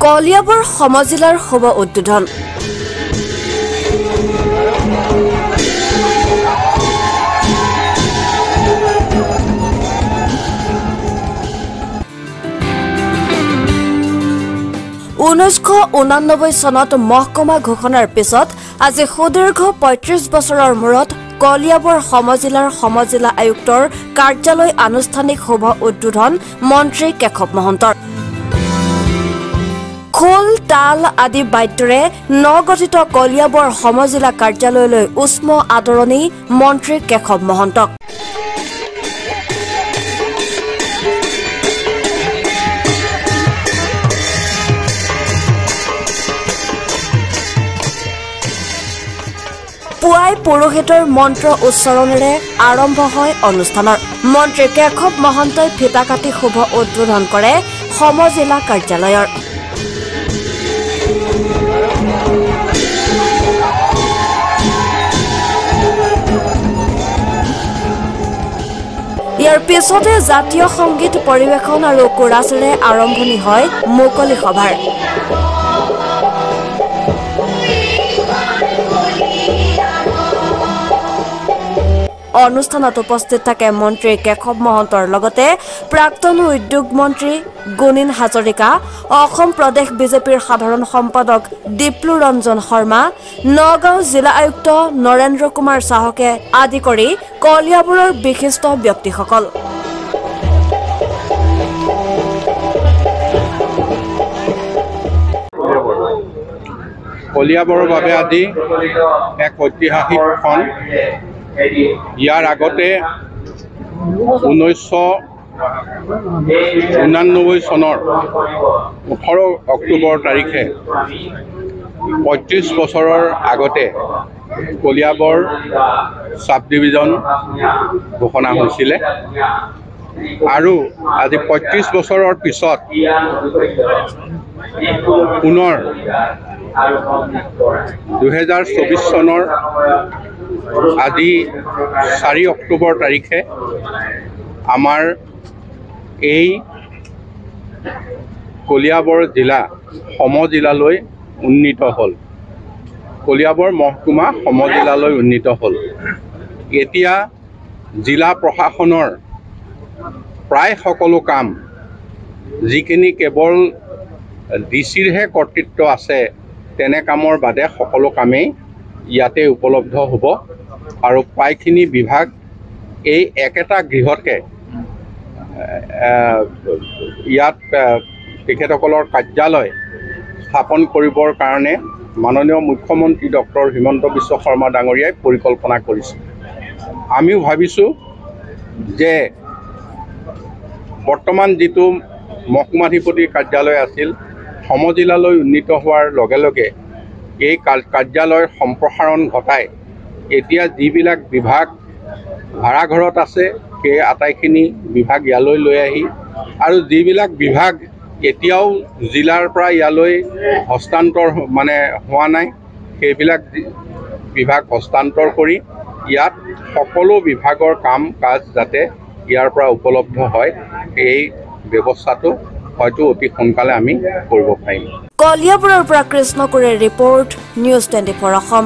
কলিয়াবৰ সমজিলাৰ শুভ উদ্বোধন চনত মহকুমা ঘোষণাৰ পিছত আজি সুদীৰ্ঘ ৩৫ বছৰৰ মূৰত কলিয়াবৰ সমজিলাৰ সমজিলা আয়ুক্তৰ কাৰ্যালয় আনুষ্ঠানিক শুভ উদ্বোধন মন্ত্ৰী কেশৱ মহন্তৰ খোল তাল আদি বাদ্যৰে নগঠিত কলিয়াবৰ সমজিলা কাৰ্যালয়লৈ উষ্ম আদৰণি মন্ত্ৰী কেশৱ মহন্তক পুৱাই পুৰোহিতৰ মন্ত্ৰ উচ্চাৰণেৰে আৰম্ভ হয় অনুষ্ঠানৰ মন্ত্ৰী কেশৱ মহন্তই ফিতা কাটি শুভ উদ্বোধন কৰে সমজিলা কাৰ্যালয়ৰ ইয়াৰ পিছতে জাতীয় সংগীত পৰিৱেশন আৰু কোৰাছেৰে আৰম্ভণি হয় মুকলি সভাৰ অনুষ্ঠানত উপস্থিত থাকে মন্ত্ৰী কেশৱ মহন্তৰ লগতে প্ৰাক্তন উদ্যোগ মন্ত্ৰী গুণীন হাজৰিকা অসম প্ৰদেশ বিজেপিৰ সাধাৰণ সম্পাদক দীপ্লু ৰঞ্জন শৰ্মা নগাঁও জিলা আয়ুক্ত নৰেন্দ্ৰ কুমাৰ চাহকে আদি কৰি কলিয়াবৰৰ বিশিষ্ট ব্যক্তিসকল কলিয়াবৰৰ বাবে আজি এক ঐতিহাসিক ক্ষণ ইয়াৰ আগতে 1989 চনৰ 18 অক্টোবৰ তাৰিখে ৩৫ বছৰৰ আগতে কলিয়াবৰ সাব ডিভিজন ঘোষণা হৈছিলে আৰু আজি ৩৫ বছৰৰ পিছত পুনৰ 2024 চনৰ আজি 4 অক্টোবৰ তাৰিখে আমাৰ এই কলিয়াবৰ জিলা সমজিলালৈ উন্নীত হ'ল কলিয়াবৰ মহকুমা সমজিলালৈ উন্নীত হ'ল এতিয়া জিলা প্ৰশাসনৰ প্ৰায় সকলো কাম যিখিনি কেৱল ডিচিৰহে কৰ্তৃত্ব আছে তেনে কামৰ বাদে সকলো কামেই ইয়াতে উপলব্ধ হ'ব আৰু প্ৰায়খিনি বিভাগ এই একেটা গৃহতে ইয়াত তেখেতসকলৰ কাৰ্যালয় স্থাপন কৰিবৰ কাৰণে মাননীয় মুখ্যমন্ত্ৰী ডক্টৰ হিমন্ত বিশ্ব শৰ্মা ডাঙৰীয়াই পৰিকল্পনা কৰিছে আমিও ভাবিছোঁ যে বৰ্তমান যিটো মহকুমাধিপতিৰ কাৰ্যালয় আছিল সমজিলালৈ উন্নীত হোৱাৰ লগে লগে এই কাৰ্যালয়ৰ সম্প্ৰসাৰণ ঘটাই এতিয়া যিবিলাক বিভাগ ভাড়াঘৰত আছে সেই আটাইখিনি বিভাগ ইয়ালৈ লৈ আহি আৰু যিবিলাক বিভাগ এতিয়াও জিলাৰ পৰা ইয়ালৈ হস্তান্তৰ হোৱা নাই সেইবিলাক বিভাগ হস্তান্তৰ কৰি ইয়াত সকলো বিভাগৰ কাম কাজ যাতে ইয়াৰ পৰা উপলব্ধ হয় এই ব্যৱস্থাটো হয়তো অতি সোনকালে আমি কৰিব পাৰিম কলিয়াবৰৰ পৰা কৃষ্ণকুৰে ৰিপৰ্ট নিউজ 24 অসম।